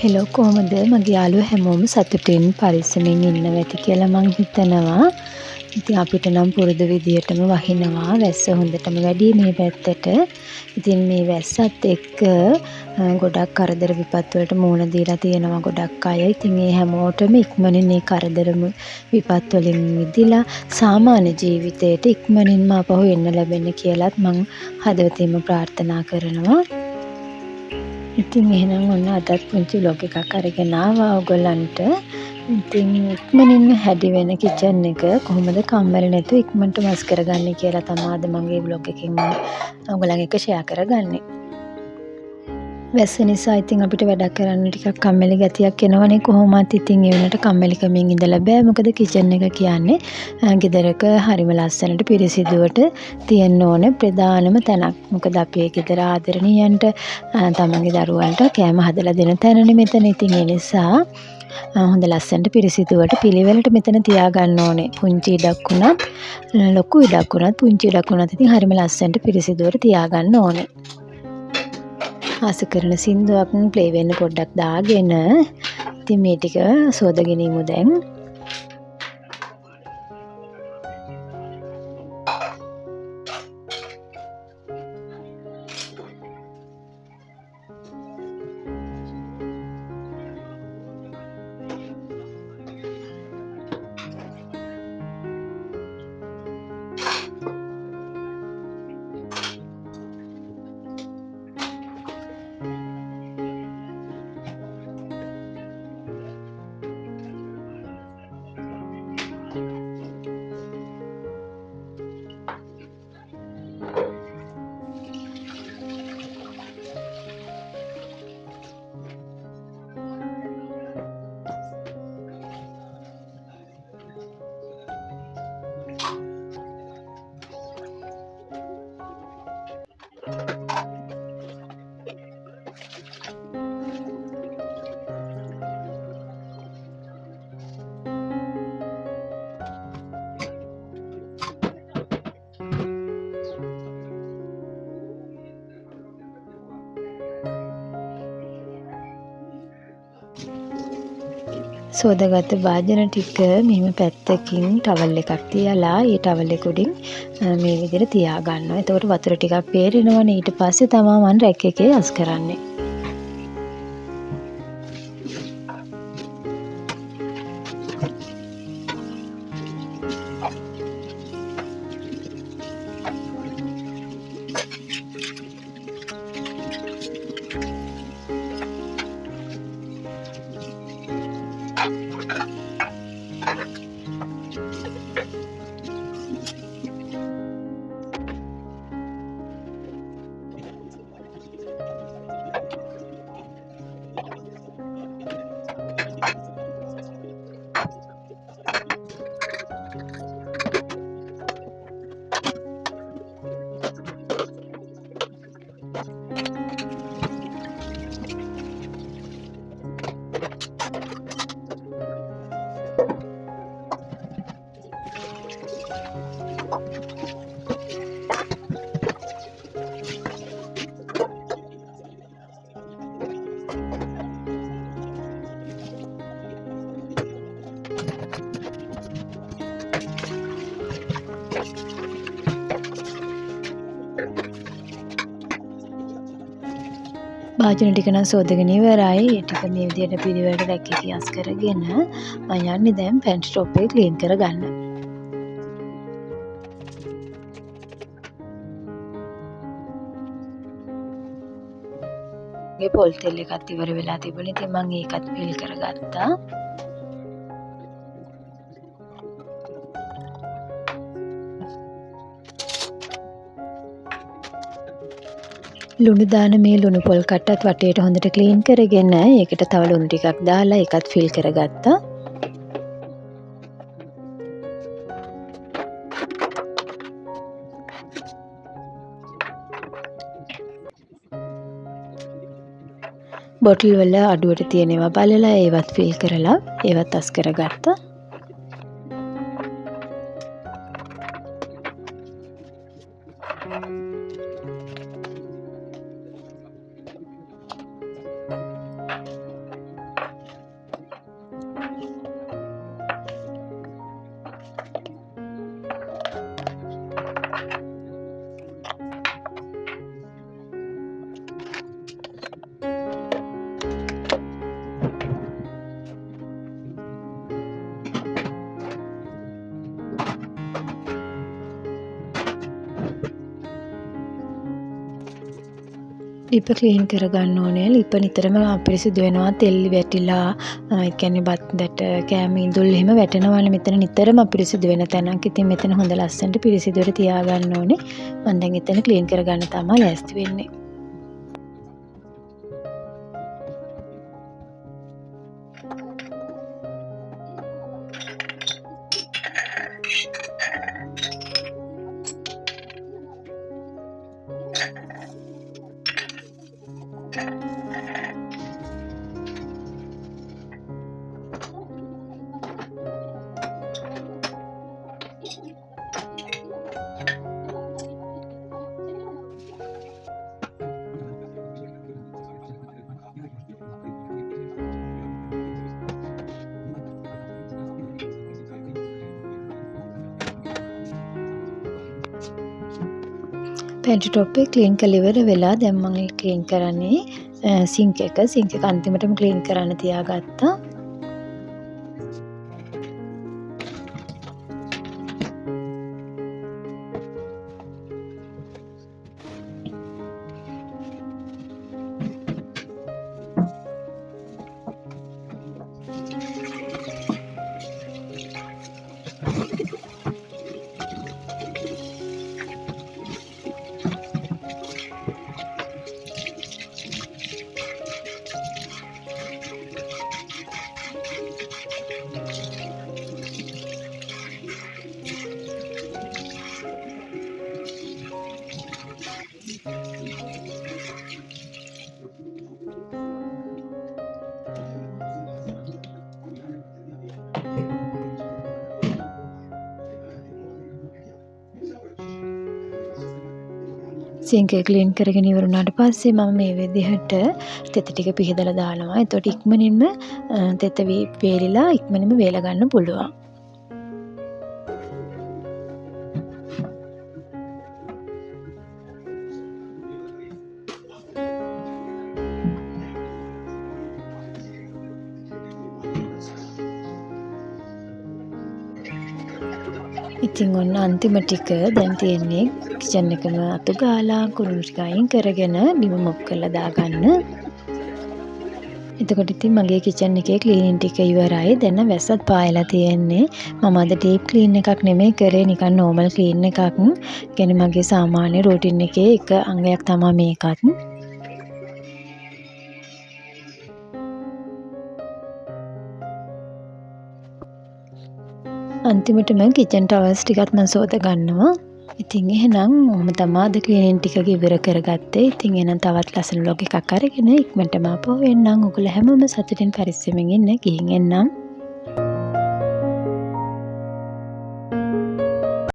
Hello කොහොමද මගේ යාළුවෝ හැමෝම සතුටින් පරිස්සමින් ඉන්නවා ඇති කියලා මං හිතනවා. ඉතින් අපිට නම් පුරුදු විදියටම වහිනවා වැස්ස හොඳටම වැඩි මේ පැත්තට. ඉතින් මේ වැස්සත් එක්ක ගොඩක් කරදර විපත් වලට මුහුණ දීලා තියෙනවා ගොඩක් අය. ඉතින් ඒ හැමෝටම ඉක්මනින් මේ කරදර විපත් වලින් මිදිලා සාමාන්‍ය ජීවිතයට ඉක්මනින්ම ආපහු එන්න ලැබෙන්න කියලාත් මං හදවතින්ම ප්‍රාර්ථනා කරනවා. ඉතින් එහෙනම් ඔන්න අදත් පුංචි බ්ලොග් එකක් අරගෙන ආවා ඔයගොල්ලන්ට. ඉතින් ඉක්මනින්ම හැඩි වෙන කිචන් එක කොහොමද කම්මැලි නැතුව ඉක්මනට මස් කරගන්නේ කියලා තමයි අද මගේ බ්ලොග් එකකින් මම ඔයගොල්ලන් එක්ක ෂෙයා කරගන්නේ. වැස්ස නිසා ඉතින් අපිට වැඩක් කරන්න ටිකක් කම්මැලි ගතියක් එනවනේ කොහොමත්. ඉතින් ඒ වෙනට කම්මැලිකමින් ඉඳලා බෑ. මොකද කිචන් එක කියන්නේ ගෙදරක හරිම ලස්සනට පිරිසිදුවට තියෙන්න ඕන ප්‍රධානම තැනක්. මොකද අපේ ගෙදර ආදරණීයන්ට තමන්ගේ දරුවන්ට කෑම හදලා දෙන තැනනේ මෙතන. ඉතින් ඒ නිසා හොඳ ලස්සනට පිරිසිදුවට පිළිවෙලට මෙතන තියාගන්න ඕනේ. පුංචි ඉඩක් වුණත් ලොකු ඉඩක් වුණත් පුංචි ඉඩක් වුණත් ඉතින් හරිම ලස්සනට පිරිසිදුවට තියාගන්න ඕනේ. ආස කරන සින්දුවක් ප්ලේ වෙන්න පොඩ්ඩක් දාගෙන ඉතින් මේ ටික සෝදගෙන ඉමු දැන්. සෝදාගත්ත භාජන ටික මෙහෙම පැත්තකින් ටවල් එකක් තියලා ඒ ටවල් එක උඩින් මේ විදිහට තියා ගන්නවා. එතකොට වතුර ටිකක් පේරෙනවනේ. ඊට පස්සේ තමයි මම රැක් එකේ අස් කරන්නේ. භාජන ටික නම් සෝදගෙන ඉවරයි. ඒ ටික මේ විදිහට පිළිවෙලට රැක් එකේ අස් කරගෙන මම යන්නේ දැන් පැන්ට්‍රි ටොප් එක ක්ලීන් කරගන්න. මේ පොල් තෙල් එකත් ඉවර වෙලා තිබුණේ. ඉතින් මම ඒකත් පිල් කරගත්තා. ලුණු දාන මේ ලුණු පොල් කට්ටත් වටේට හොඳට ක්ලීන් කරගෙන ඒකට තව ලුණු ටිකක් දාලා ඒකත් ෆිල් කරගත්තා. බොටල් වල අඩුවට තියෙනවා බලලා ඒවත් ෆිල් කරලා ඒවත් අස් කරගත්තා. ලිප ක්ලීන් කරගන්න ඕනේ. ලිප නිතරම අපිරිසිදු වෙනවා. තෙල් වැටිලා ඒ කියන්නේ බත් දැට කෑම ඉඳුල් එහෙම වැටෙනවානේ. මෙතන නිතරම අපිරිසිදු වෙන තැනක්. ඉතින් මෙතන හොඳ ලස්සනට පිරිසිදුවට තියාගන්න ඕනේ. මම දැන් එතන ක්ලීන් කරගන්න තමයි ලෑස්ති වෙන්නේ. පැන්ට්‍රි ටොප් එක ක්ලීන් කරලා ඉවර වෙලා දැන් මම ක්ලීන් කරන්නේ සින්ක් එක. සින්ක් එක අන්තිමටම ක්ලීන් කරන්න තියාගත්තා. සින්ක් එක ක්ලීන් කරගෙන ඉවර වුණාට පස්සේ මම මේ විදිහට තෙත ටික පිහදලා දානවා. එතකොට ඉක්මනින්ම තෙත වේලිලා ඉක්මනින්ම වේල ගන්න පුළුවන්. ඉතින් ඔන්න අන්තිම ටික දැන් තියෙන්නේ කිචන් එකම අතු ගාලා කුණු ටික අයින් කරගෙන බිම මොප් කරලා දාගන්න. එතකොට ඉතින් මගේ කිචන් එකේ ක්ලීනින් ටික ඉවරයි. දැන් වැස්සත් පායලා තියෙන්නේ. මම අද ඩීප් ක්ලීන් එකක් නෙමෙයි කරේ, නිකන් නෝමල් ක්ලීන් එකක්. කියන්නේ මගේ සාමාන්‍ය රූටින් එකේ එක අංගයක් තමයි මේකත්. අන්තිමටම කිචන් ටවල්ස් ටිකත් මම සෝද ගන්නවා. ඉතින් එහෙනම් ඔහොම තමයි අද ක්ලීනින් ටික ඉවර කරගත්තේ. ඉතින් එහෙනම් තවත් ලස්සන vlog එකක් අරගෙන ඉක්මනටම ආපහු එන්නම්. ඔයගොල්ලෝ හැමෝම සතුටින් පරිස්සමෙන් ඉන්න. ගිහින් එන්නම්.